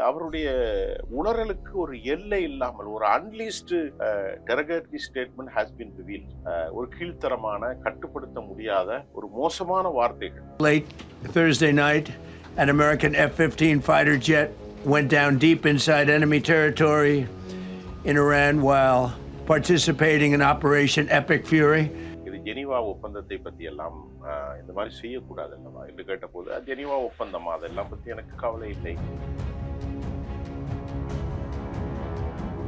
அவருடைய உணரலுக்கு ஒரு எல்லை இல்லாமல் ஒரு அன்லீஸ்டு derogatory statement has been revealed. ஒரு கீழ்த்தரமான கட்டுப்படுத்த முடியாத ஒரு மோசமான வார்த்தைகள். Late Thursday night, an American F-15 fighter jet went down deep inside enemy territory in Iran while participating in Operation Epic Fury. Geneva ஒப்பந்தத்தை பத்தி எல்லாம் இந்த மாதிரி செய்யக்கூடாது அல்லவா என்று கேட்டபோது, ஜெனீவா ஒப்பந்தமா, அதெல்லாம் பத்தி எனக்கு கவலை இல்லை.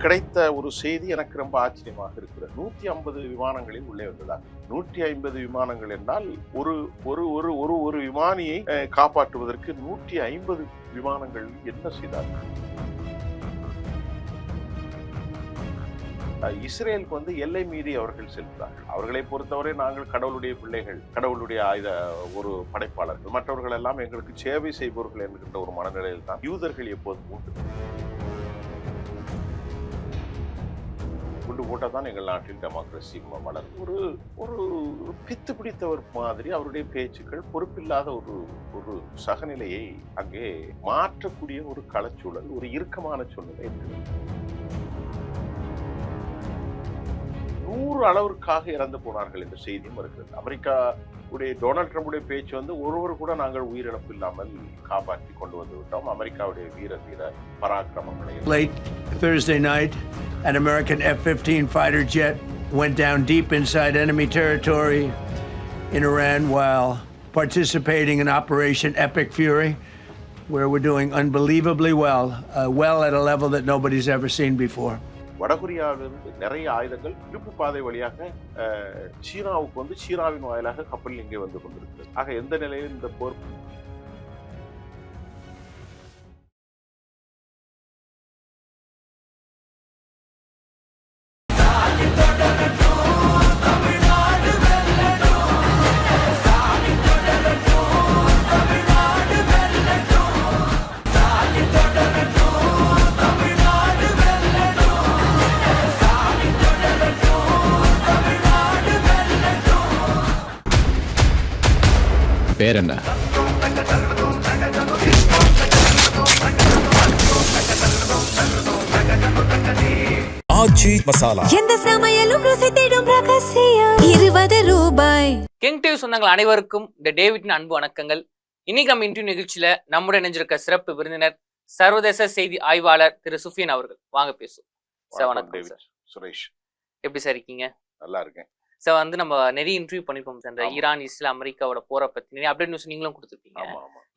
கிடைத்த ஒரு செய்தி எனக்கு ரொம்ப ஆச்சரியமாக இருக்கிறது. 150 விமானங்களில் உள்ளே வந்ததா? 150 விமானங்கள் என்றால் ஒரு ஒரு ஒரு ஒரு ஒரு விமானியை காப்பாற்றுவதற்கு 150 விமானங்கள் என்ன செய்தார்கள்? இஸ்ரேலுக்கு எல்லை மீறி அவர்கள் செல்கிறார்கள். அவர்களை பொறுத்தவரை நாங்கள் கடவுளுடைய பிள்ளைகள், கடவுளுடைய ஆயுத ஒரு படைப்பாளர்கள், மற்றவர்கள் எல்லாம் எங்களுக்கு சேவை செய்பவர்கள் என்கின்ற ஒரு மனநிலையில் தான் யூதர்கள் எப்போதும் உண்டு. குண்டு போட்டாதான் எங்கள் நாட்டில் டெமோக்ரஸி வளரும். ஒரு ஒரு பித்து பிடித்தவர் மாதிரி அவருடைய பேச்சுக்கள் பொறுப்பில்லாத ஒரு சகநிலையை அங்கே மாற்றக்கூடிய ஒரு களச்சூழல், ஒரு இறுக்கமான சூழ்நிலை இருக்கிறது. 100 அளவிற்காக இறந்து போனார்கள் என்ற செய்தியும் இருக்கிறது. அமெரிக்காவுடைய டொனால்ட் ட்ரம்புடைய பேச்சு ஒருவர் கூட நாங்கள் உயிரிழப்பு இல்லாமல் காப்பாற்றி கொண்டு வந்து விட்டோம், அமெரிக்காவுடைய வீர பராக்கிரமங்களை. Late Thursday night, an American F-15 fighter jet went down deep inside enemy territory in Iran while participating in Operation Epic Fury, where we're doing unbelievably well at a level that nobody's ever seen before. வடகொரியாவிலிருந்து நிறைய ஆயுதங்கள் இருப்பு பாதை வழியாக சீனாவுக்கு சீனாவின் வாயிலாக கப்பலில் இங்கே வந்து கொண்டிருக்கிறது. ஆக எந்த நிலையில் இந்த போர் பேர் என்ன? ஆச்சி மசாலா. எந்த சமையலும் ருசி தேடும் ரகசியம். 20 ரூபாய். கிங் டிவி சொந்தங்கள் அனைவருக்கும் இந்த டேவிட்டின் அன்பு வணக்கங்கள். இன்னைக்கு நம்ம இன்டர்வியூ நிகழ்ச்சியில நம்முடைய இணைஞ்சிருக்க சிறப்பு விருந்தினர் சர்வதேச செய்தி ஆய்வாளர் திரு சுஃபியன் அவர்கள். வாங்க பேசுவோம் சார். வணக்கம் சார். சுரேஷ், எப்படி சார் இருக்கீங்க? நல்லா இருக்கேன் சார். நம்ம நிறைய இன்டர்வியூ பண்ணிப்போம் சார், இந்த ஈரான் இஸ்ரேல் அமெரிக்காவோட போரை பத்தி நிறைய அப்டேட் நியூஸ் நீங்களும் கொடுத்துருப்பீங்க.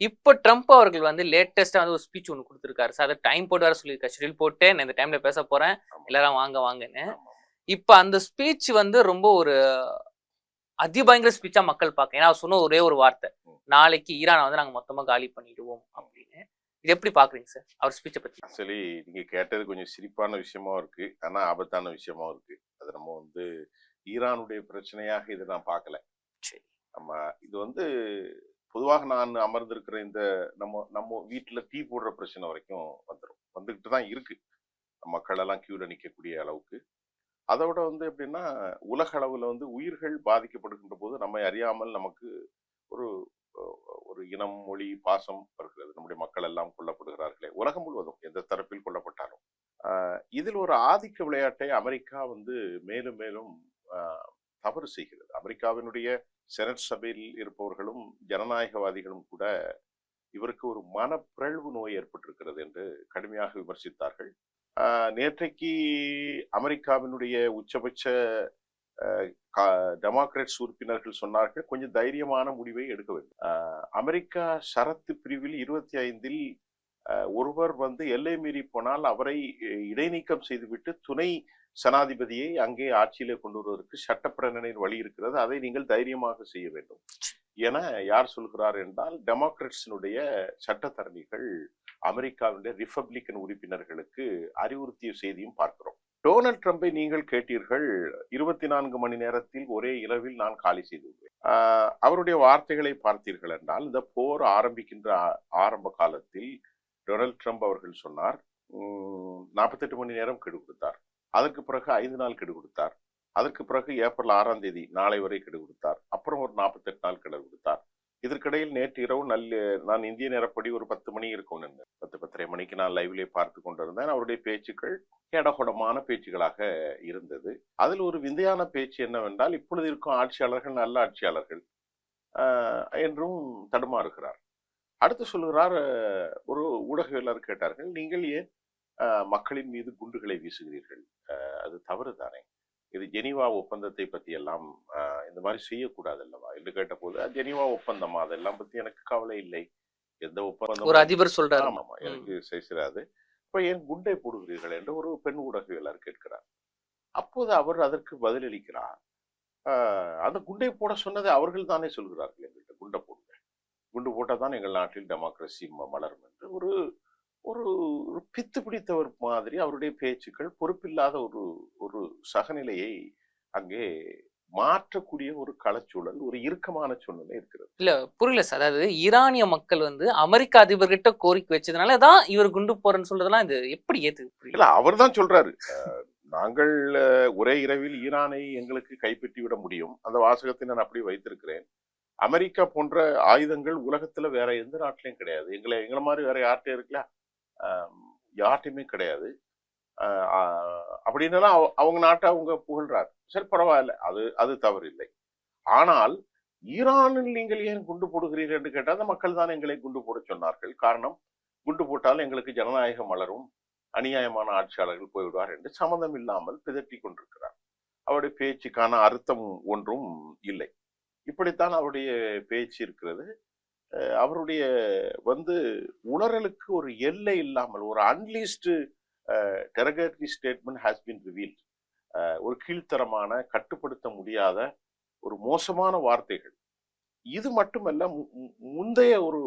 இப்போ ட்ரம்ப் அவர்கள் லேட்டஸ்டா ஒரு ஸ்பீச் ஒன்று கொடுத்துருக்காரு சார். அதை டைம் போட்டு வர சொல்லியிருக்காரு, ஷெடியூல் போட்டு நான் இந்த டைம்ல பேச போறேன், எல்லாரும் வாங்கன்னு. இப்போ அந்த ஸ்பீச் ரொம்ப ஒரு அதிபயங்கர ஸ்பீச்சா மக்கள் பார்க்க. ஏன்னா அவர் சொன்ன ஒரே ஒரு வார்த்தை, நாளைக்கு ஈரானை நாங்க மொத்தமா காலி பண்ணிடுவோம் அப்படின்னு. இது எப்படி பாக்குறீங்க சார் அவர் ஸ்பீச்சை பத்தி? ஆக்சுவலி நீங்க கேட்டது கொஞ்சம் சிரிப்பான விஷயமா இருக்கு, ஆனா ஆபத்தான விஷயமா இருக்கு. அது நம்ம ஈரானுடைய பிரச்சனையாக இதை நான் பார்க்கல. நம்ம இது பொதுவாக நான் அமர்ந்திருக்கிற இந்த நம்ம வீட்டுல டீ போடுற பிரச்சனை வரைக்கும் வந்துகிட்டு தான் இருக்கு. மக்கள் எல்லாம் கியூல நிற்கக்கூடிய அளவுக்கு. அதோட எப்படின்னா, உலக அளவுல உயிர்கள் பாதிக்கப்படுகின்ற போது நம்மை அறியாமல் நமக்கு ஒரு இனம், மொழி, பாசம் வருகிறது. நம்முடைய மக்கள் எல்லாம் கொல்லப்படுகிறார்களே, உலகம் முழுவதும் எந்த தரப்பில் கொல்லப்பட்டாலும். இதில் ஒரு ஆதிக்க விளையாட்டை அமெரிக்கா மேலும் மேலும் தவறு செய்கிறது. அமெரிக்காவினுடைய செனட் சபையில் இருப்பவர்களும் ஜனநாயகவாதிகளும் கூட இவருக்கு ஒரு மனப்பிறழ்வு நோய் ஏற்பட்டிருக்கிறது என்று கடுமையாக விமர்சித்தார்கள். நேற்றைக்கு அமெரிக்காவினுடைய உச்சபட்ச டெமோக்ராட்ஸ் உறுப்பினர்கள் சொன்னார்கள், கொஞ்சம் தைரியமான முடிவை எடுக்க வேண்டும். அமெரிக்கா ஷரத்து பிரிவில் 25 ஒருவர் எல்லை மீறி போனால் அவரை இடைநீக்கம் செய்துவிட்டு துணை சனாதிபதியை அங்கே ஆட்சியிலே கொண்டு வருவதற்கு சட்டப்பிரணையின் வழி இருக்கிறது. அதை நீங்கள் தைரியமாக செய்ய வேண்டும் என யார் சொல்கிறார் என்றால், டெமோக்ராட்ஸினுடைய சட்டத்தரணிகள் அமெரிக்காவுடைய ரிபப்ளிக்கன் உறுப்பினர்களுக்கு அறிவுறுத்திய செய்தியும் பார்க்கிறோம். டொனால்ட் ட்ரம்பை நீங்கள் கேட்டீர்கள், 24 மணி நேரத்தில் ஒரே இரவில் நான் காலி செய்துள்ளேன். அவருடைய வார்த்தைகளை பார்த்தீர்கள் என்றால், இந்த போர் ஆரம்பிக்கின்ற ஆரம்ப காலத்தில் டொனால்ட் ட்ரம்ப் அவர்கள் சொன்னார், 48 மணி நேரம் கெடு கொடுத்தார். அதற்கு பிறகு 5 நாள் கெடு கொடுத்தார். அதற்கு பிறகு ஏப்ரல் 6ஆம் தேதி நாளை வரை கெடு கொடுத்தார். அப்புறம் ஒரு 48 நாள் கெடு கொடுத்தார். இதற்கிடையில் நேற்று இரவு நான் இந்திய நேரப்படி ஒரு 10 மணி இருக்கும், 10:30 மணிக்கு நான் லைவ்லே பார்த்து கொண்டிருந்தேன். அவருடைய பேச்சுக்கள் ஏடகொடமான பேச்சுகளாக இருந்தது. அதில் ஒரு விந்தையான பேச்சு என்னவென்றால், இப்பொழுது இருக்கும் ஆட்சியாளர்கள் நல்ல ஆட்சியாளர்கள் என்றும் தடுமாறுகிறார். அடுத்து சொல்லுகிறார், ஒரு ஊடகவியலாளர் கேட்டார்கள், நீங்கள் ஏன் மக்களின் மீது குண்டுகளை வீசுகிறீர்கள்? அது தவறு தானே, இது ஜெனீவா ஒப்பந்தத்தை பத்தி எல்லாம் இந்த மாதிரி செய்யக்கூடாது அல்லவா என்று கேட்டபோது, ஜெனீவா ஒப்பந்தமா, அதெல்லாம் பத்தி எனக்கு கவலை இல்லை, எந்த ஒப்பந்தம் ஒரு அதிபர் சொல்றாரு. ஆமாமா எனக்கு செய்யாது, இப்ப ஏன் குண்டை போடுகிறீர்கள் என்று ஒரு பெண் ஊடகவியலாளர் கேட்கிறார். அப்போது அவர் அதற்கு பதிலளிக்கிறார், அந்த குண்டை போட சொன்னதை அவர்கள் தானே சொல்கிறார்கள், எங்கள்கிட்ட குண்டை போடுங்க, குண்டு போட்டால் தான் எங்கள் நாட்டில் டெமோக்ரஸி மலரும் என்று ஒரு ஒரு ஒரு பித்து பிடித்தவர் மாதிரி அவருடைய பேச்சுக்கள் பொறுப்பில்லாத ஒரு ஒரு சகநிலையை அங்கே மாற்றக்கூடிய ஒரு களச்சூழல், ஒரு இறுக்கமான சூழ்நிலை இருக்கிறது. இல்ல புரியல சார். அதாவது ஈரானிய மக்கள் வந்து அமெரிக்க அதிபர்கிட்ட கோரிக்கை வச்சதுனாலதான் இவர் குண்டு போறேன்னு சொல்றதெல்லாம் இது எப்படி ஏத்து? இல்ல, அவர் தான் சொல்றாரு, நாங்கள் ஒரே இரவில் ஈரானை எங்களுக்கு கைப்பற்றி விட முடியும். அந்த வாசகத்தை நான் அப்படி வைத்திருக்கிறேன். அமெரிக்கா போன்ற ஆயுதங்கள் உலகத்துல வேற எந்த நாட்டிலையும் கிடையாது. எங்களை மாதிரி வேற யார்கிட்ட இருக்குல்ல, யார்ட்டையுமே கிடையாது. அப்படின்னா அவங்க நாட்டை அவங்க புகழ்றாரு, சரி பரவாயில்ல, அது தவறு இல்லை. ஆனால் ஈரானில் நீங்கள் ஏன் குண்டு போடுகிறீர்கள் என்று கேட்டால், அந்த மக்கள் தான் எங்களை குண்டு போட சொன்னார்கள். காரணம், குண்டு போட்டால் எங்களுக்கு ஜனநாயகம் மலரும், அநியாயமான ஆட்சியாளர்கள் போய்விடுவார் என்று சம்மந்தம் இல்லாமல் பிதற்றி கொண்டிருக்கிறார். அவருடைய பேச்சுக்கான அர்த்தம் ஒன்றும் இல்லை. இப்படித்தான் அவருடைய பேச்சு இருக்கிறது. அவருடைய உணரலுக்கு ஒரு எல்லை இல்லாமல், ஒரு அன்லீஸ்டு derogatory statement has been revealed. ஒரு கீழ்த்தரமான, கட்டுப்படுத்த முடியாத ஒரு மோசமான வார்த்தைகள். இது மட்டுமல்ல, முந்தைய ஒரு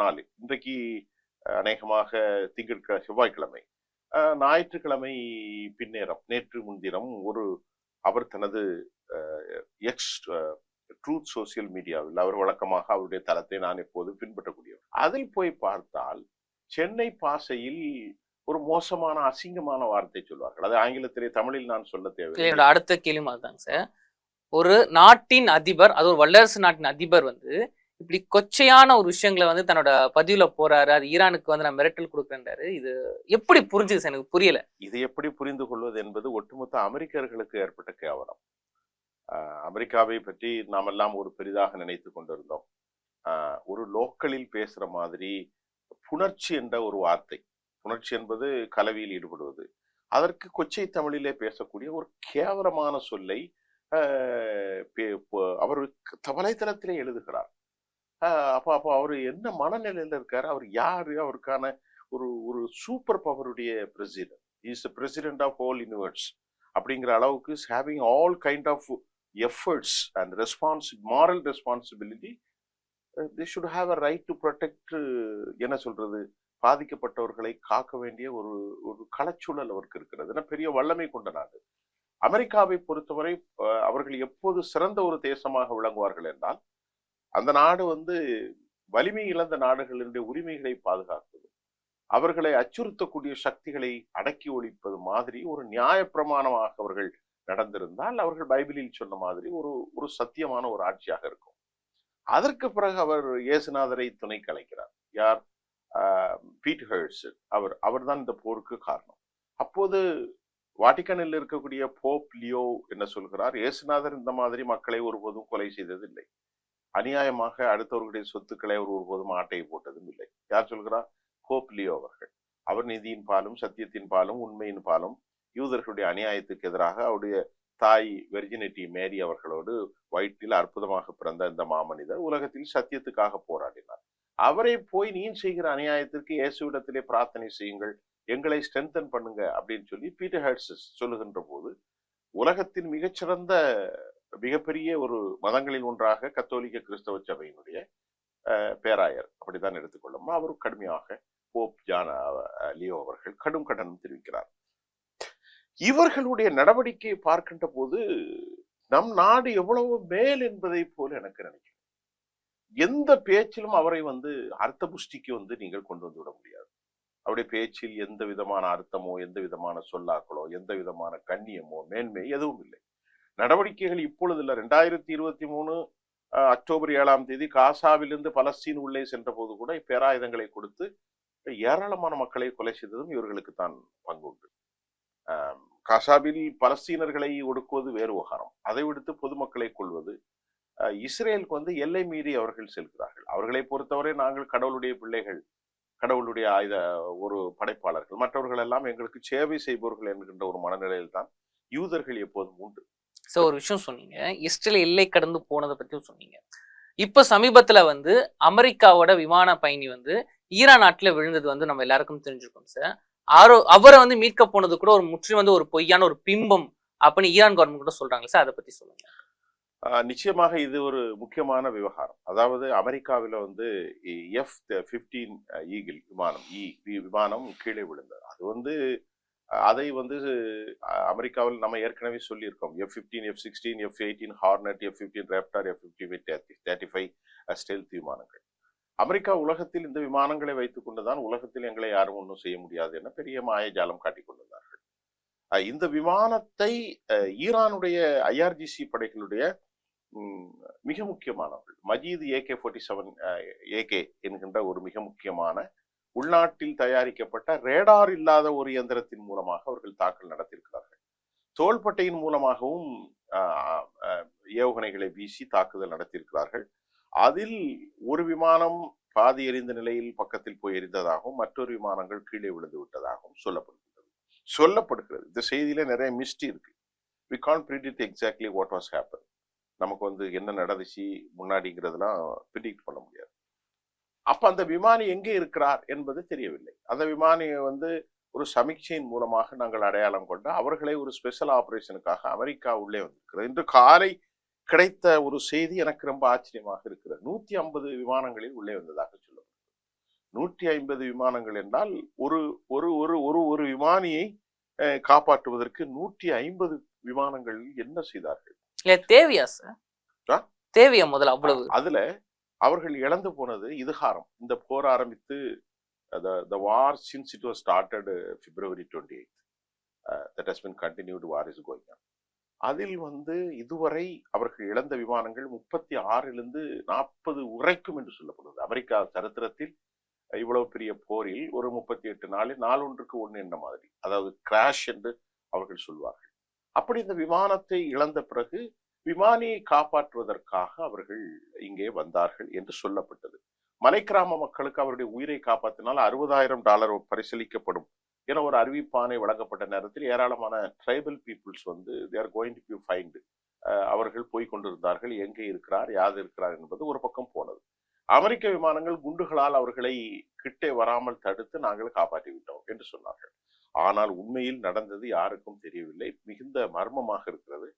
நாள், இன்றைக்கு அநேகமாக செவ்வாய்க்கிழமை, ஞாயிற்றுக்கிழமை பின்னேரம், நேற்று முன்தினம் அவர் தனது எக்ஸ் ட்ரூத் சோசியல் மீடியாவில், அவர் வழக்கமாக அவருடைய தளத்தை நான் எப்போது பின்பற்றக்கூடியவர், அதில் போய் பார்த்தால் சென்னை பாசையில் ஒரு மோசமான அசிங்கமான வார்த்தை சொல்வார்கள். அது ஆங்கிலத்திலே, தமிழில் நான் சொல்ல தேவை. என்னோட அடுத்த கேள்வி அதுதாங்க சார். ஒரு நாட்டின் அதிபர், அது ஒரு வல்லரசு நாட்டின் அதிபர் இப்படி கொச்சையான ஒரு விஷயங்களை தன்னோட பதிவுல போறாரு, அது ஈரானுக்கு நான் மிரட்டல் கொடுக்குறாரு. இது எப்படி புரிஞ்சுது சார்? எனக்கு புரியல. இது எப்படி புரிந்து கொள்வது என்பது ஒட்டுமொத்த அமெரிக்கர்களுக்கு ஏற்பட்ட கேவலம். அமெரிக்காவை பற்றி நாம் எல்லாம் ஒரு பெரிதாக நினைத்து கொண்டிருந்தோம். ஒரு லோக்கலில் பேசுற மாதிரி புணர்ச்சி என்ற ஒரு வார்த்தை, புணர்ச்சி என்பது கலவியில் ஈடுபடுவது, அதற்கு கொச்சை தமிழிலே பேசக்கூடிய ஒரு கேவலமான சொல்லை அவர் வலைத்தளத்திலே எழுதுகிறார். அப்போ அவர் என்ன மனநிலையில இருக்காரு? அவர் யாரு? அவருக்கான ஒரு சூப்பர் பவருடைய president, is president of whole universe அப்படிங்கிற அளவுக்கு having all kind of efforts and moral responsibility, they should have a right to protect, என்ன சொல்றது, பாதிக்கப்பட்டவர்களை காக்க வேண்டிய ஒரு களச்சூழல் அவருக்கு இருக்கிறது. பெரிய வல்லமை கொண்ட நாடு அமெரிக்காவை பொறுத்தவரை. அவர்கள் எப்போது சிறந்த ஒரு தேசமாக விளங்குவார்கள் என்றால், அந்த நாடு வலிமை இழந்த நாடுகளினுடைய உரிமைகளை பாதுகாப்பது, அவர்களை அச்சுறுத்தக்கூடிய சக்திகளை அடக்கி ஒழிப்பது மாதிரி ஒரு நியாயப்பிரமாணமாக அவர்கள் நடந்திருந்தால், அவர்கள் பைபிளில் சொன்ன மாதிரி ஒரு சத்தியமான ஒரு ஆட்சியாக இருக்கும். அதற்கு பிறகு அவர் இயேசுநாதரை துணைக்கு அழைக்கிறார். யார்? Beat hertz. அவர் தான் இந்த போருக்கு காரணம். அப்போது வாட்டிக்கனில் இருக்கக்கூடிய போப் லியோ என்ன சொல்கிறார்? இயேசுநாதர் இந்த மாதிரி மக்களை ஒருபோதும் கொலை செய்ததில்லை, அநியாயமாக அடுத்தவர்களுடைய சொத்துக்களை அவர் ஒருபோதும் ஆட்டையை போட்டதும் இல்லை. யார் சொல்கிறார்? போப் லியோ அவர்கள். அவர் நீதியின் பாலும் சத்தியத்தின் பாலும் உண்மையின் பாலும் யூதர்களுடைய அநியாயத்துக்கு எதிராக அவருடைய தாய் வெர்ஜினிட்டி மேரி அவர்களோடு வயிற்றில் அற்புதமாக பிறந்த இந்த மாமனிதர் உலகத்தில் சத்தியத்துக்காக போராடினார். அவரை போய் நீ செய்கிற அநியாயத்திற்கு இயேசுவிடத்திலே பிரார்த்தனை செய்யுங்கள், எங்களை ஸ்ட்ரென்தன் பண்ணுங்க அப்படின்னு சொல்லி பீட்டர் ஹெர்ட்ஸ் சொல்லுகின்ற போது, உலகத்தின் மிகச்சிறந்த மிகப்பெரிய ஒரு மதங்களில் ஒன்றாக கத்தோலிக்க கிறிஸ்தவ சபையினுடைய பேராயர், அப்படித்தான் எடுத்துக்கொள்ளும், அவர் கடுமையாக போப் ஜான் லியோ அவர்கள் கடும் கண்டனம் தெரிவிக்கிறார். இவர்களுடைய நடவடிக்கையை பார்க்கின்ற போது நம் நாடு எவ்வளவு மேல் என்பதை போல எனக்கு நினைக்கிறேன். எந்த பேச்சிலும் அவரை அர்த்த புஷ்டிக்கு நீங்கள் கொண்டு வந்து விட முடியாது. அவருடைய பேச்சில் எந்த விதமான அர்த்தமோ, எந்த விதமான சொல்லாக்களோ, எந்த விதமான கண்ணியமோ, மேன்மை எதுவும் இல்லை. நடவடிக்கைகள் இப்பொழுது இல்ல. 2023 அக்டோபர் 7 காசாவிலிருந்து பலஸ்தீன் உள்ளே சென்ற போது கூட பேராயுதங்களை கொடுத்து ஏராளமான மக்களை கொலை செய்ததும் இவர்களுக்கு தான் பங்கு உண்டு. காசாவில் பலஸ்தீனர்களை ஒடுக்குவது வேறு விவகாரம். அதை விடுத்து பொதுமக்களை கொள்வது. இஸ்ரேலுக்கு வந்து எல்லை மீறி அவர்கள் செல்கிறார்கள். அவர்களை பொறுத்தவரை நாங்கள் கடவுளுடைய பிள்ளைகள், கடவுளுடைய ஒரு படைப்பாளர்கள், மற்றவர்கள் எல்லாம் எங்களுக்கு சேவை செய்பவர்கள் என்கின்ற ஒரு மனநிலையில் தான் யூதர்கள் எப்போதும் உண்டு. சோ ஒரு விஷயம் சொன்னீங்க, இஸ்ரேல் எல்லை கடந்து போனதை பத்தியும் சொன்னீங்க. இப்ப சமீபத்துல வந்து அமெரிக்காவோட விமான பயணி வந்து ஈரான் நாட்டுல விழுந்தது வந்து நம்ம எல்லாருக்கும் தெரிஞ்சிருக்கோம் சார். அவரை வந்து மீட்க போனது கூட ஒரு முற்றிலும் வந்து ஒரு பொய்யான ஒரு பிம்பம் அப்படின்னு ஈரான் கவர்மெண்ட் கூட சொல்றாங்க சார். அதை பத்தி சொல்லுங்க. நிச்சயமாக இது ஒரு முக்கியமான விவகாரம். அதாவது அமெரிக்காவில் வந்து F-15 ஈகிள் விமானம் கீழே விழுந்தது. அது வந்து அதை வந்து அமெரிக்காவில் நம்ம ஏற்கனவே சொல்லியிருக்கோம். F-15, F-16, F-18 hornet, F-15 Raptor, F-35 stealth விமானங்கள். அமெரிக்கா உலகத்தில் இந்த விமானங்களை வைத்துக் கொண்டுதான் உலகத்தில் எங்களை யாரும் ஒன்றும் செய்ய முடியாது என பெரிய மாயஜாலம் காட்டிக் கொண்டிருந்தார்கள். இந்த விமானத்தை ஈரானுடைய IRGC படைகளுடைய மிக முக்கியமானவர்கள் மஜீத் AK-47 AK என்கின்ற ஒரு மிக முக்கியமான உள்நாட்டில் தயாரிக்கப்பட்ட ரேடார் இல்லாத ஒரு இயந்திரத்தின் மூலமாக அவர்கள் தாக்கல் நடத்தியிருக்கிறார்கள். தோள்பட்டையின் மூலமாகவும் ஏவுகணைகளை வீசி தாக்குதல் நடத்தியிருக்கிறார்கள். அதில் ஒரு விமானம் பாதி எரிந்த நிலையில் பக்கத்தில் போய் எரிந்ததாகவும் மற்றொரு விமானங்கள் கீழே விழுந்து விட்டதாகவும் சொல்லப்படுகிறது. இந்த செய்தியில நிறைய மிஸ்டி இருக்கு. We can't predict exactly what was happened. நமக்கு வந்து என்ன நடந்துச்சு முன்னாடிங்கிறதுலாம் ப்ரிடிக்ட் பண்ண முடியாது. அப்ப அந்த விமானி எங்கே இருக்கிறார் என்பது தெரியவில்லை. அந்த விமானியை வந்து ஒரு சமீட்சையின் மூலமாக நாங்கள் அடையாளம் கொண்டு அவர்களை ஒரு ஸ்பெஷல் ஆபரேஷனுக்காக அமெரிக்கா உள்ளே வந்திருக்கிறது. இன்று காலை கிடைத்த ஒரு செய்தி எனக்கு ரொம்ப ஆச்சரியமாக இருக்கிறது. 150 விமானங்களில் உள்ளே வந்ததாக சொல்லப்படுகிறது. 150 விமானங்கள் என்றால் ஒரு ஒரு ஒரு ஒரு ஒரு விமானியை காப்பாற்றுவதற்கு 150 விமானங்களில் என்ன செய்தார்கள்? தேவையா சார்? தேவையா முதல்ல அவ்வளவு? அதுல அவர்கள் இழந்து போனது இதுகாரம். இந்த போர் ஆரம்பித்து the war since it was started February 28th that has been continued, war is going on. அதில் வந்து இதுவரை அவர்கள் இழந்த விமானங்கள் 36லிருந்து 40 உரைக்கும் என்று சொல்லப்படுகிறது. அமெரிக்கா சரித்திரத்தில் இவ்வளவு பெரிய போரில் ஒரு 38 நாளில் நாளொன்றுக்கு ஒன்று என்ற மாதிரி, அதாவது கிராஷ் என்று அவர்கள் சொல்வார்கள். அப்படி இந்த விமானத்தை இழந்த பிறகு விமானியை காப்பாற்றுவதற்காக அவர்கள் இங்கே வந்தார்கள் என்று சொல்லப்பட்டது. மலை கிராம மக்களுக்கு அவருடைய உயிரை காப்பாற்றினால் $60,000 பரிசீலிக்கப்படும் என ஒரு அறிவிப்பானை வழங்கப்பட்ட நேரத்தில் ஏராளமான ட்ரைபல் பீப்புள்ஸ் வந்து they are going to be fined. அவர்கள் போய்கொண்டிருந்தார்கள். எங்கே இருக்கிறார், யாது இருக்கிறார் என்பது ஒரு பக்கம் போனது. அமெரிக்க விமானங்கள் குண்டுகளால் அவர்களை கிட்டே வராமல் தடுத்து நாங்கள் காப்பாற்றி விட்டோம் என்று சொன்னார்கள். ஆனால் உண்மையில் நடந்தது யாருக்கும் தெரியவில்லை. மிகுந்த மர்மமாக இருக்கிறது.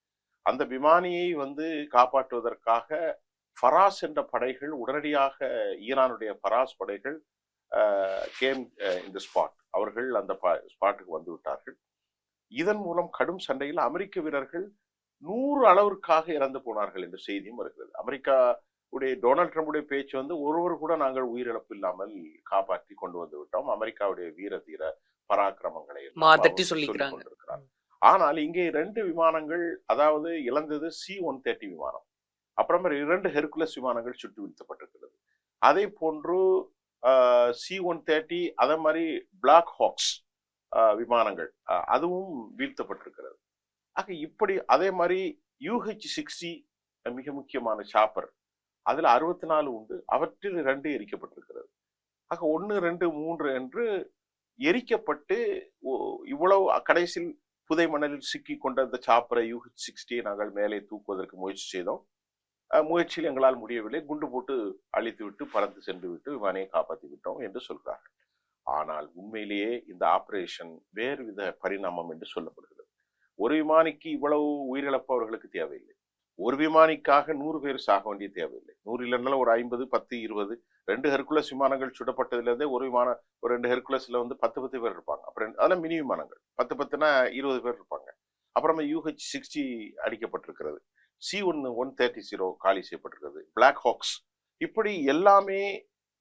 அந்த விமானியை வந்து காப்பாற்றுவதற்காக ஃபராஸ் என்ற படைகள் உடனடியாக ஈரானுடைய ஃபராஸ் படைகள் கேம் இந்த ஸ்பாட். அவர்கள் அந்த ஸ்பாட்டுக்கு வந்து விட்டார்கள். இதன் மூலம் கடும் சண்டையில் அமெரிக்க வீரர்கள் 100 அளவிற்காக இறந்து போனார்கள் என்ற செய்தியும் வருகிறது. அமெரிக்கா உடைய டொனால்ட் ட்ரம்புடைய பேச்சு வந்து ஒருவர் கூட நாங்கள் உயிரிழப்பு இல்லாமல் காப்பாற்றி கொண்டு வந்து விட்டோம், அமெரிக்காவுடைய வீர தீர பராக்கிரமங்களை சொல்லிக் கொண்டிருக்கிறார். ஆனால் இங்கே 2 விமானங்கள், அதாவது இழந்தது C-130 விமானம், அப்புறமா 2 ஹெர்குலஸ் விமானங்கள் சுட்டு வீழ்த்தப்பட்டிருக்கிறது. அதே போன்று C-130 அதே மாதிரி பிளாக் ஹாக்ஸ் விமானங்கள் அதுவும் வீழ்த்தப்பட்டிருக்கிறது. ஆக இப்படி அதே மாதிரி UH-60 மிக முக்கியமான சாப்பர், அதுல 64 உண்டு, அவற்றில் 2 எரிக்கப்பட்டிருக்கிறது. ஆக 1, 2, 3 என்று எரிக்கப்பட்டு இவ்வளவு கடைசியில் புதை மணலில் சிக்கி கொண்ட அந்த சாப்பரை UH-60 நாங்கள் மேலே தூக்குவதற்கு முயற்சி செய்தோம். முயற்சியில் எங்களால் முடியவில்லை. குண்டு போட்டு அழித்து விட்டு பறந்து சென்று விட்டு விமானியை காப்பாற்றி விட்டோம் என்று சொல்கிறார்கள். ஆனால் உண்மையிலேயே இந்த ஆபரேஷன் வேறு வித பரிணாமம் என்று சொல்லப்படுகிறது. ஒரு விமானிக்கு இவ்வளவு உயிரிழப்பு அவர்களுக்கு தேவையில்லை. ஒரு விமானிக்காக 100 பேர் சாக வேண்டிய தேவையில்லை. 100 இல்லைன்னாலும் ஒரு 50, 10, 20. 2 ஹெர்குலஸ் விமானங்கள் சுடப்பட்டதுலேருந்தே ஒரு 2 ஹெர்குலஸ்ல வந்து 10 பேர் இருப்பாங்க. அப்புறம் அதெல்லாம் மினி விமானங்கள் 10னா 20 பேர் இருப்பாங்க. அப்புறமா UH-60 அடிக்கப்பட்டிருக்கிறது. C-130 காலி செய்யப்பட்டிருக்கிறது. பிளாக் ஹாக்ஸ் இப்படி எல்லாமே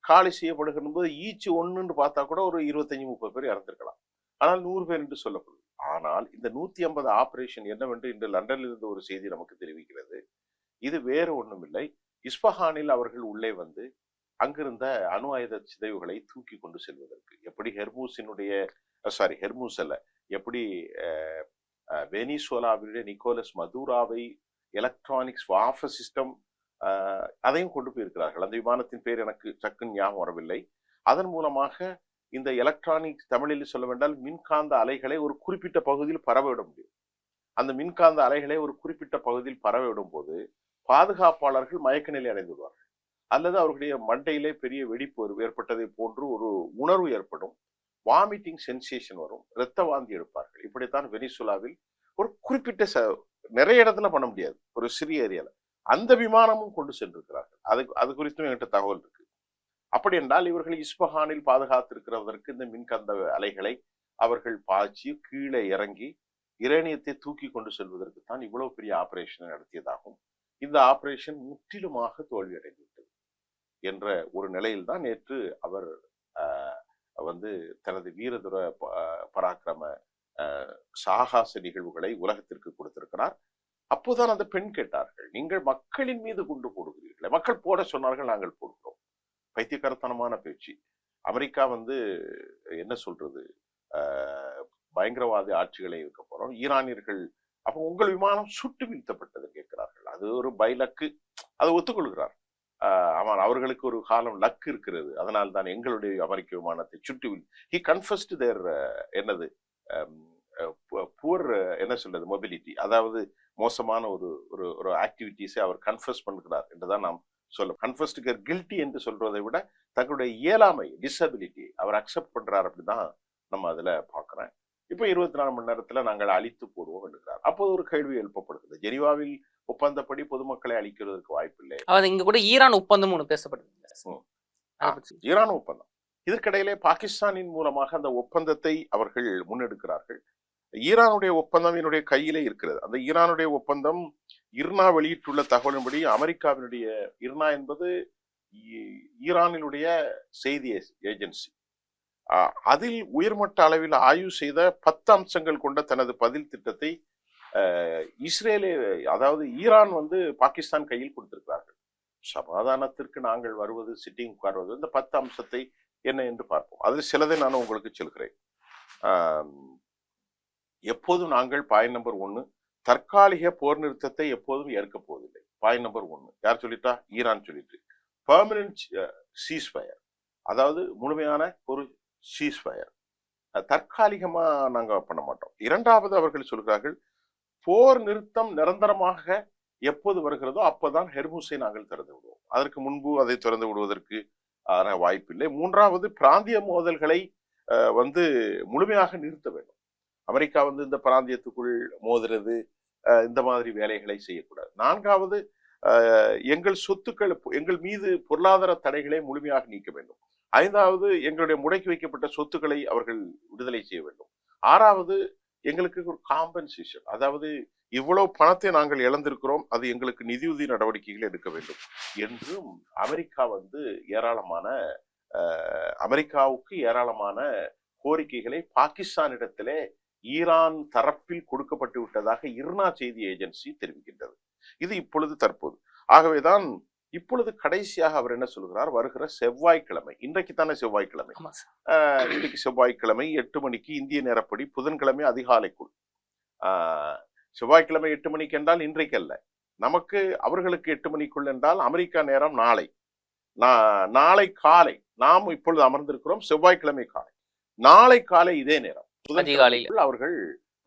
காலி செய்யப்படுகிற போது ஈச் ஒன்றுன்னு பார்த்தா கூட ஒரு 25-30 பேர் இறந்திருக்கலாம். ஆனால் 100 பேர் என்று சொல்லப்படுது. ஆனால் இந்த 150 ஆபரேஷன் என்னவென்று இன்று லண்டனில் இருந்து ஒரு செய்தி நமக்கு தெரிவிக்கிறது. இது வேறு ஒன்றும் இல்லை. இஸ்பஹானில் அவர்கள் உள்ளே வந்து அங்கிருந்த அணு ஆயுத சிதைவுகளை தூக்கி கொண்டு செல்வதற்கு. எப்படி ஹெர்மூஸ் அல்ல, எப்படி வெனிசுலாவினுடைய நிக்கோலஸ் மதுராவை எலக்ட்ரானிக்ஸ் வாஃபர் சிஸ்டம் அதையும் கொண்டு போயிருக்கிறார்கள். அந்த விமானத்தின் பேர் எனக்கு சக்குன்னு ஞாபகம் வரவில்லை. அதன் மூலமாக இந்த எலக்ட்ரானிக்ஸ், தமிழில் சொல்ல வேண்டால் மின்காந்த அலைகளை ஒரு குறிப்பிட்ட பகுதியில் பரவ விட முடியும். அந்த மின்காந்த அலைகளை ஒரு குறிப்பிட்ட பகுதியில் பரவ விடும் போது பாதுகாப்பாளர்கள் மயக்க நிலை அடைந்து விடுவார்கள், அல்லது அவர்களுடைய மண்டையிலே பெரிய வெடிப்பு ஏற்பட்டதை போன்று ஒரு உணர்வு ஏற்படும், வாமிட்டிங் சென்சேஷன் வரும், இரத்த வாந்தி எடுப்பார்கள். இப்படித்தான் வெனிசுலாவில் ஒரு குறிப்பிட்ட நிறைய இடத்துல பண்ண முடியாது, ஒரு சிறிய ஏரியால அந்த விமானமும் கொண்டு சென்றிருக்கிறார்கள். அது குறித்தும் என்கிட்ட தகவல் இருக்கு. அப்படி என்றால் இவர்கள் இஸ்பஹானில் பாதுகாத்திருக்கிறதற்கு இந்த மின்காந்த அலைகளை அவர்கள் பாய்ச்சி கீழே இறங்கி யுரேனியத்தை தூக்கி கொண்டு செல்வதற்கு தான் இவ்வளவு பெரிய ஆபரேஷனை நடத்தியதாகும். இந்த ஆபரேஷன் முற்றிலுமாக தோல்வியடைந்துவிட்டது என்ற ஒரு நிலையில் தான் நேற்று அவர் தனது வீரதுர பராக்கிரம சாகச நிகழ்வுகளை உலகத்திற்கு கொடுத்திருக்கிறார். அப்போதான் அந்த பெண் கேட்டார்கள், நீங்கள் மக்களின் மீது குண்டு போடுகிறீர்களே. மக்கள் போட சொன்னார்கள், நாங்கள் போடுகிறோம். பைத்தியக்காரத்தனமான பேச்சு. அமெரிக்கா என்ன சொல்றது, பயங்கரவாத ஆட்சிகளை இருக்க போறோம், ஈரானியர்கள் அப்போ உங்கள் விமானம் சுட்டு வீழ்த்தப்பட்டது கேட்கிறார்கள். அது ஒரு பைலக்கு, அதை ஒத்துக்கொள்கிறார். அவர்களுக்கு ஒரு காலம் லக் இருக்கிறது, அதனால் தான் எங்களுடைய அமெரிக்க விமானத்தை சுட்டு ஹி கன்ஃபஸ்ட் தேர் என்னது புவர் என்ன சொல்றது மொபிலிட்டி, அதாவது மோசமான ஒரு ஆக்டிவிட்டிஸை அவர் கன்ஃபஸ் பண்ணுகிறார் என்றுதான் நாம் சொல்ல. கன்ஃபஸ்டுக்கு கில்ட்டி என்று சொல்றதை விட தங்களுடைய இயலாமை, டிசபிலிட்டி அவர் அக்செப்ட் பண்றார். அப்படிதான் நம்ம அதுல பாக்குறேன். இப்ப 24 மணி நேரத்துல நாங்கள் அழித்து போடுவோம் என்கிறார். அப்போது ஒரு கேள்வி எழுப்பப்படுகிறது, ஜெனீவாவில் ஒப்பந்தப்படி பொதுமக்களை அழிக்கிறதுக்கு வாய்ப்பில்லை. இங்க கூட ஈரான் ஒப்பந்தம் ஒன்று பேசப்படுது. ஈரான் ஒப்பந்தம், இதற்கிடையிலே பாகிஸ்தானின் மூலமாக அந்த ஒப்பந்தத்தை அவர்கள் முன்னெடுக்கிறார்கள். ஈரானுடைய ஒப்பந்தம் என்னுடைய கையிலே இருக்கிறது. அந்த ஈரானுடைய ஒப்பந்தம் இர்னா வெளியிட்டுள்ள தகவலின்படி அமெரிக்காவினுடைய இர்னா என்பது ஈரானினுடைய செய்தி ஏஜென்சி, அதில் உயர்மட்ட அளவில் ஆய்வு செய்த 10 அம்சங்கள் கொண்ட தனது பதில் திட்டத்தை அதாவது ஈரான் பாகிஸ்தான் கையில் கொடுத்திருக்கிறார்கள். சமாதானத்திற்கு நாங்கள் வருவது, சிட்டிங் உட்கார்வது, இந்த 10 அம்சத்தை என்ன என்று பார்ப்போம். அதில் சிலதை நான் உங்களுக்கு சொல்கிறேன். எப்போதும் நாங்கள் பாயிண்ட் நம்பர் 1, தற்காலிக போர் நிறுத்தத்தை எப்போதும் ஏற்க போவதில்லை. பாயிண்ட் நம்பர் 1 யார் சொல்லிட்டா? ஈரான் சொல்லிட்டு. பெர்மனன்ட் சீஸ்ஃபயர், அதாவது முழுமையான ஒரு சீஸ்ஃபயர், தற்காலிகமா நாங்க பண்ண மாட்டோம். இரண்டாவது அவர்கள் சொல்கிறார்கள், போர் நிறுத்தம் நிரந்தரமாக எப்போது வருகிறதோ அப்போதான் ஹெர்முஸை நாங்கள் திறந்து விடுவோம், அதற்கு முன்பு அதை திறந்து விடுவதற்கு வாய்ப்பில்லை. மூன்றாவது, பிராந்திய மோதல்களை முழுமையாக நிறுத்த வேண்டும். அமெரிக்கா இந்த பிராந்தியத்துக்குள் மோதுறது, இந்த மாதிரி வேலைகளை செய்யக்கூடாது. நான்காவது, எங்கள் சொத்துக்கள், எங்கள் மீது பொருளாதார தடைகளை முழுமையாக நீக்க வேண்டும். ஐந்தாவது, எங்களுடைய முடக்கி வைக்கப்பட்ட சொத்துக்களை அவர்கள் விடுதலை செய்ய வேண்டும். ஆறாவது, எங்களுக்கு ஒரு காம்பன்சேஷன், அதாவது இவ்வளவு பணத்தை நாங்கள் இழந்திருக்கிறோம், அது எங்களுக்கு நிதியுதவி நடவடிக்கைகள் எடுக்க வேண்டும் என்றும் அமெரிக்கா அமெரிக்காவுக்கு ஏராளமான கோரிக்கைகளை பாகிஸ்தானிடத்திலே ஈரான் தரப்பில் கொடுக்கப்பட்டு விட்டதாக இர்னா செய்தி ஏஜென்சி தெரிவிக்கின்றது. இது இப்பொழுது தற்போது. ஆகவேதான் இப்பொழுது கடைசியாக அவர் என்ன சொல்கிறார், வருகிற செவ்வாய்க்கிழமை, இன்றைக்கு தானே செவ்வாய்க்கிழமை, இன்றைக்கு செவ்வாய்க்கிழமை 8 மணிக்கு இந்திய நேரப்படி, புதன்கிழமை அதிகாலைக்குள், செவ்வாய்க்கிழமை 8 மணிக்கு என்றால் இன்றைக்கு அல்ல, நமக்கு அவர்களுக்கு 8 மணிக்குள் என்றால் அமெரிக்கா நேரம் நாளை காலை, நாம் இப்பொழுது அமர்ந்திருக்கிறோம் செவ்வாய்க்கிழமை காலை, நாளை காலை இதே நேரம் அவர்கள்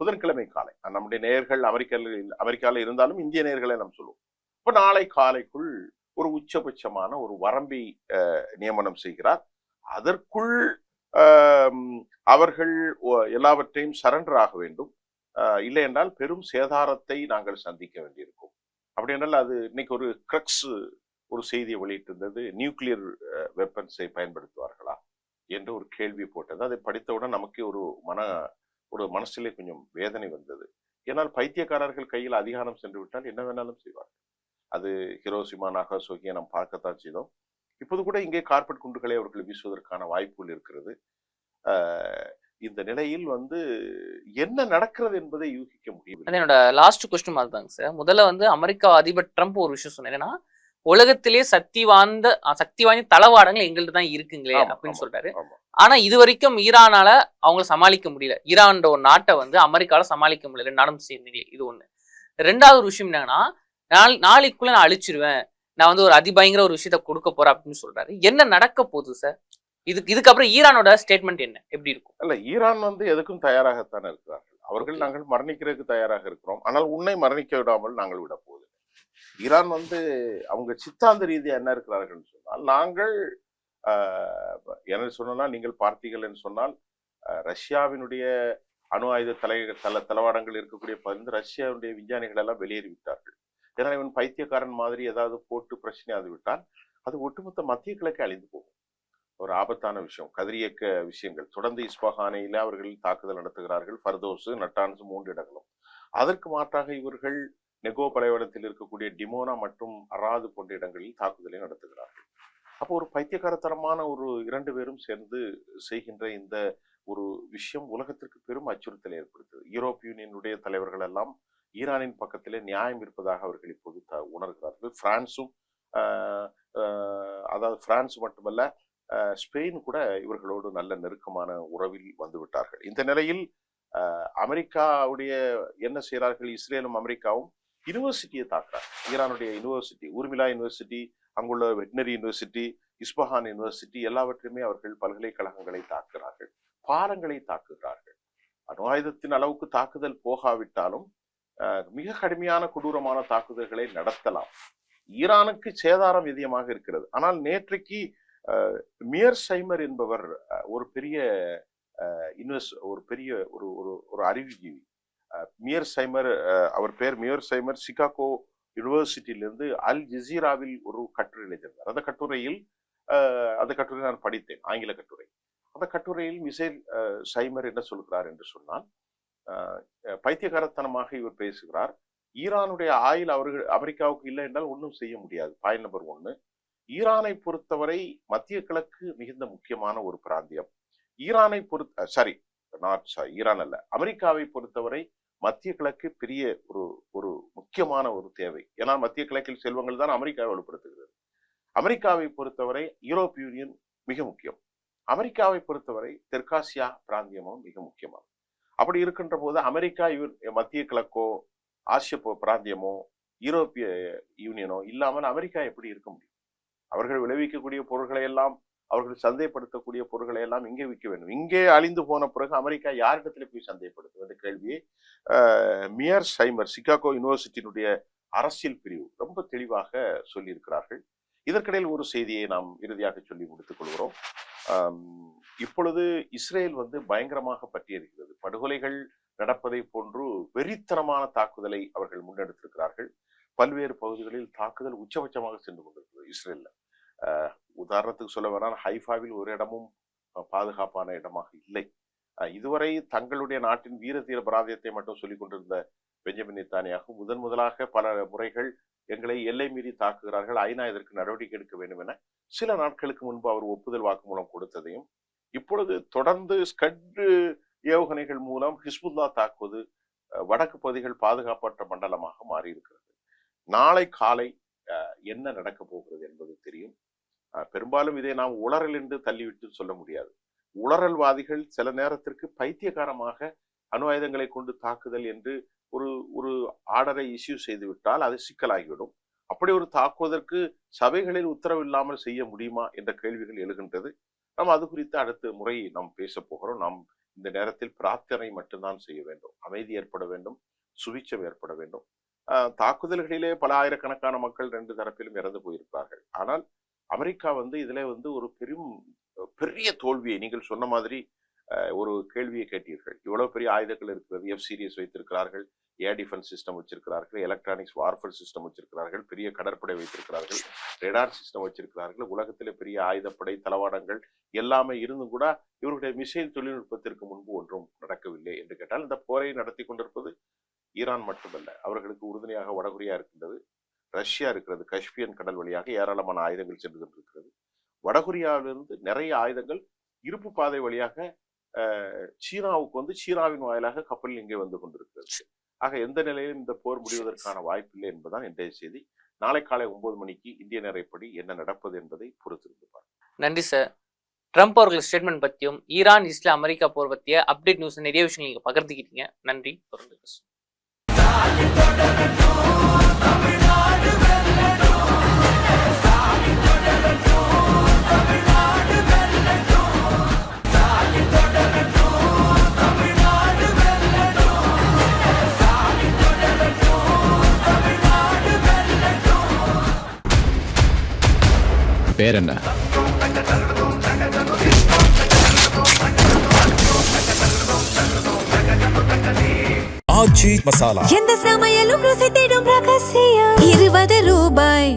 புதன்கிழமை காலை, நம்முடைய நேயர்கள் அமெரிக்காவில் இருந்தாலும் இந்திய நேயர்களை நாம் சொல்லுவோம். இப்ப நாளை காலைக்குள் ஒரு உச்சபட்சமான ஒரு வரம்பை நியமனம் செய்கிறார். அதற்குள் அவர்கள் எல்லாவற்றையும் சரண்டர் ஆக வேண்டும், இல்லை என்றால் பெரும் சேதாரத்தை நாங்கள் சந்திக்க வேண்டியிருக்கும். அப்படி என்றால் அது இன்னைக்கு ஒரு கிரக்ஸ் ஒரு செய்தியை வெளியிட்டிருந்தது, நியூக்ளியர் வெப்பன்ஸை பயன்படுத்துவார்களா என்று ஒரு கேள்வி போட்டது. அதை படித்தவுடன் நமக்கு ஒரு மனசிலே கொஞ்சம் வேதனை வந்தது. ஏன்னால் பைத்தியக்காரர்கள் கையில் அதிகாரம் சென்று விட்டால் என்ன வேணாலும் செய்வார்கள். அது ஹிரோஷிமா, நாகாசாகியை நாம் பார்க்கத்தான் செய்தோம். இப்போது கூட இங்கே கார்பெட் குண்டுகளை அவர்கள் வீசுவதற்கான வாய்ப்புகள் இருக்கிறது. இந்த நிலையில் என்ன நடக்கிறது என்பதை யூகிக்க முடியும். என்னோட லாஸ்ட் கொஸ்டின் அதுதாங்க சார். முதல்ல அமெரிக்கா அதிபர் ட்ரம்ப் ஒரு விஷயம் சொன்னேன், என்னன்னா உலகத்திலேயே சக்தி வாய்ந்த தளவாடங்கள் எங்கள்ட்ட தான் இருக்குங்களே அப்படின்னு சொல்றாரு. ஆனா இது வரைக்கும் ஈரானால அவங்கள சமாளிக்க முடியல. ஈரான் ஒரு நாட்டை வந்து அமெரிக்கால சமாளிக்க முடியல. 2 நாடும் சேர்ந்தீங்களே, இது ஒண்ணு. 2வது ஒரு விஷயம் என்னன்னா, நாளைக்குள்ள நான் அழிச்சிருவேன், நான் வந்து ஒரு அதிபயங்கர ஒரு விஷயத்த கொடுக்க போறேன் அப்படின்னு சொல்றாரு. என்ன நடக்க போகுது சார்? இதுக்கப்புறம் ஈரானோட ஸ்டேட்மெண்ட் என்ன, எப்படி இருக்கும்? இல்ல, ஈரான் வந்து எதுக்கும் தயாராகத்தானே இருக்கிறார்கள். அவர்கள் நாங்கள் மரணிக்கிறதுக்கு தயாராக இருக்கிறோம், ஆனால் உன்னை மரணிக்க விடாமல் நாங்கள் விட போவதில்லை. ஈரான் வந்து அவங்க சித்தாந்த ரீதியா என்ன இருக்கிறார்கள் சொன்னால், நாங்கள் என்ன சொன்னா, நீங்கள் பார்த்தீர்கள் என்று சொன்னால் ரஷ்யாவினுடைய அணு ஆயுத தளவாடங்கள் இருக்கக்கூடிய பகுதி ரஷ்யாவுடைய விஞ்ஞானிகள் எல்லாம் வெளியேறிவிட்டார்கள். ஏன்னா இவன் பைத்தியக்காரன் மாதிரி ஏதாவது போட்டு பிரச்சனையாது விட்டால் அது ஒட்டுமொத்த மத்திய கிழக்கு அழிந்து போகும். ஒரு ஆபத்தான விஷயம். கதிரியக்க விஷயங்கள் தொடர்ந்து இஸ்பாஹானில அவர்கள் தாக்குதல் நடத்துகிறார்கள். ஃபர்தோஸ், நட்டான்ஸ் 3 இடங்களும். அதற்கு மாற்றாக இவர்கள் நெகோ பலைவனத்தில் இருக்கக்கூடிய டிமோனா மற்றும் அராது போன்ற இடங்களில் தாக்குதலை நடத்துகிறார்கள். அப்போ ஒரு பைத்தியக்காரத்தனமான ஒரு 2 பேரும் சேர்ந்து செய்கின்ற இந்த ஒரு விஷயம் உலகத்திற்கு பெரும் அச்சுறுத்தலை ஏற்படுத்துது. யூரோப் யூனியனுடைய தலைவர்கள் எல்லாம் ஈரானின் பக்கத்திலே நியாயம் இருப்பதாக அவர்கள் இப்போது உணர்கிறார்கள். பிரான்சும் அதாவது பிரான்ஸ் மட்டுமல்ல, ஸ்பெயின் கூட இவர்களோடு நல்ல நெருக்கமான உறவில் வந்து விட்டார்கள். இந்த நிலையில் அமெரிக்காவுடைய என்ன செய்கிறார்கள், இஸ்ரேலும் அமெரிக்காவும் யூனிவர்சிட்டியை தாக்குறாங்க. ஈரானுடைய யூனிவர்சிட்டி, ஊர்மிளா யூனிவர்சிட்டி, அங்குள்ள வெட்னரி யூனிவர்சிட்டி, இஸ்பஹான் யூனிவர்சிட்டி எல்லாவற்றையுமே அவர்கள் பல்கலைக்கழகங்களை தாக்குகிறார்கள், பாலங்களை தாக்குகிறார்கள். அணு ஆயுதத்தின் அளவுக்கு தாக்குதல் போகாவிட்டாலும் மிக கடுமையான கொடூரமான தாக்குதல்களை நடத்தலாம். ஈரானுக்கு சேதாரம் அதிகமாக இருக்கிறது. ஆனால் நேற்றைக்கு மியர் சைமர் என்பவர் ஒரு பெரிய ஒரு அறிவுஜீவி. மியர் சைமர், அவர் பேர் மியர் சைமர், சிகாகோ யூனிவர்சிட்டியிலிருந்து அல் ஜசீராவில் ஒரு கட்டுரை எழுதியிருந்தார். அந்த கட்டுரை நான் படித்தேன், ஆங்கில கட்டுரை. அந்த கட்டுரையில் மிசைல் சைமர் என்ன சொல்கிறார் என்று சொன்னால், பைத்தியகாரத்தனமாக இவர் பேசுகிறார். ஈரானுடைய ஆயில் அமெரிக்காவுக்கு இல்லை என்றால் ஒன்றும் செய்ய முடியாது. Point number 1. ஈரானை பொறுத்தவரை மத்திய கிழக்கு மிகுந்த முக்கியமான ஒரு பிராந்தியம். ஈரான் அல்ல, அமெரிக்காவை பொறுத்தவரை மத்திய கிழக்கு பெரிய ஒரு முக்கியமான ஒரு தேவை. ஏன்னா மத்திய கிழக்கில் செல்வங்கள் தான் அமெரிக்காவை வலுப்படுத்துகிறது. அமெரிக்காவை பொறுத்தவரை யூரோப் யூனியன் மிக முக்கியம். அமெரிக்காவை பொறுத்தவரை தெற்காசியா பிராந்தியமும் மிக முக்கியமானது. அப்படி இருக்கின்ற போது அமெரிக்கா மத்திய கிழக்கோ ஆசிய பிராந்தியமோ யூரோப்பிய யூனியனோ இல்லாமல் அமெரிக்கா எப்படி இருக்க முடியும்? அவர்கள் விளைவிக்கக்கூடிய பொருட்களை எல்லாம், அவர்கள் சந்தைப்படுத்தக்கூடிய பொருட்களை எல்லாம் இங்கே விற்க வேண்டும். இங்கே அழிந்து போன பிறகு அமெரிக்கா யாரிடத்துல போய் சந்தைப்படுத்தும் என்ற கேள்வியை மியர் சைமர், சிகாகோ யூனிவர்சிட்டியினுடைய அரசியல் பிரிவு ரொம்ப தெளிவாக சொல்லியிருக்கிறார்கள். இதற்கிடையில் ஒரு செய்தியை நாம் இறுதியாக சொல்லி முடித்துக் கொள்கிறோம். இப்பொழுது இஸ்ரேல் வந்து பயங்கரமாக பற்றியிருக்கிறது. படுகொலைகள் நடப்பதை போன்று வெறித்தனமான தாக்குதலை அவர்கள் முன்னெடுத்திருக்கிறார்கள். பல்வேறு பகுதிகளில் தாக்குதல் உச்சபட்சமாக சென்று கொண்டிருக்கிறது இஸ்ரேல்ல. உதாரணத்துக்கு சொல்ல வேணால், ஹைஃபாவில் ஒரு இடமும் பாதுகாப்பான இடமாக இல்லை. இதுவரை தங்களுடைய நாட்டின் வீர தீர பிராந்தியத்தை மட்டும் சொல்லிக் கொண்டிருந்த பெஞ்சமின் நெத்தன்யாகு முதலாக பல முறைகள் எங்களை எல்லை மீறி தாக்குகிறார்கள், ஐநா இதற்கு நடவடிக்கை எடுக்க வேண்டும் என சில நாட்களுக்கு முன்பு அவர் ஒப்புதல் வாக்குமூலம் கொடுத்ததையும், இப்பொழுது தொடர்ந்து ஸ்கட் ஏவுகணைகள் மூலம் ஹிஸ்புல்லா தாக்குவது வடக்கு பகுதிகள் பாதுகாப்பற்ற மண்டலமாக மாறி இருக்கிறது. நாளை காலை என்ன நடக்க போகிறது என்பது தெரியும். பெரும்பாலும் இதை நாம் உளறல் என்று தள்ளிவிட்டு சொல்ல முடியாது. உளறல்வாதிகள் சில நேரத்திற்கு பைத்தியகாரமாக அணு ஆயுதங்களை கொண்டு தாக்குதல் என்று ஒரு ஆர்டரை இஷ்யூ செய்து விட்டால் அது சிக்கலாகிவிடும். அப்படி ஒரு தாக்குவதற்கு சபைகளில் உத்தரவு இல்லாமல் செய்ய முடியுமா என்ற கேள்விகள் எழுகின்றது. நாம் அது குறித்து அடுத்த முறை நாம் பேச போகிறோம். நாம் இந்த நேரத்தில் பிரார்த்தனை மட்டும்தான் செய்ய வேண்டும். அமைதி ஏற்பட வேண்டும், சுபிட்சம் ஏற்பட வேண்டும். தாக்குதல்களிலே பல ஆயிரக்கணக்கான மக்கள் 2 தரப்பிலும் இறந்து போயிருப்பார்கள். ஆனால் அமெரிக்கா வந்து இதுல வந்து ஒரு பெரிய தோல்வியை, நீங்கள் சொன்ன மாதிரி ஒரு கேள்வியை கேட்டீர்கள். இவ்வளவு பெரிய ஆயுதங்கள் இருக்கிறது, F-Series வைத்திருக்கிறார்கள், ஏர் டிஃபென்ஸ் சிஸ்டம் வச்சிருக்கிறார்கள், எலக்ட்ரானிக்ஸ் வார்ஃபேர் சிஸ்டம் வச்சிருக்கிறார்கள், பெரிய கடற்படை வைத்திருக்கிறார்கள், ரேடார் சிஸ்டம் வச்சிருக்கிறார்கள், உலகத்திலே பெரிய ஆயுதப்படை தளவாடங்கள் எல்லாமே இருந்தும் கூட இவருடைய மிசைல் தொழில்நுட்பத்திற்கு முன்பு ஒன்றும் நடக்கவில்லை என்று கேட்டால், இந்த போரை நடத்தி கொண்டிருப்பது ஈரான் மட்டுமல்ல, அவர்களுக்கு உறுதுணையாக வடகொரியா இருக்கின்றது, ரஷ்யா இருக்கிறது, கஸ்பியன் கடல் வழியாக ஏராளமான ஆயுதங்கள் சென்று கொண்டிருக்கிறது. வடகொரியாவிலிருந்து நிறைய ஆயுதங்கள் இருப்பு பாதை வழியாக சீனாவுக்கு வந்து சீனாவின் வாயிலாக கப்பலில் இங்கே வந்து கொண்டிருக்கிறது. ஆக எந்த நிலையிலும் இந்த போர் முடிவதற்கான வாய்ப்பில்லை என்பதுதான் இன்றைய செய்தி. நாளை காலை 9 மணிக்கு இந்திய நேரப்படி என்ன நடப்பது என்பதை பொறுத்திருந்து பார்ப்போம். நன்றி சார். ட்ரம்ப் அவர்கள் ஸ்டேட்மெண்ட் பற்றியும் ஈரான் இஸ்ரேல் அமெரிக்கா போர் பற்றிய அப்டேட் நியூஸ் நிறைய விஷயங்கள் நீங்க பகிர்ந்துக்கிட்டீங்க. நன்றி. தொடர்ந்து பேசுவோம். பேர் என்ன? ஆச்சி மசாலா. எந்த சமையலும் ருசி தேடும் ரகசியம் 20 ரூபாய்.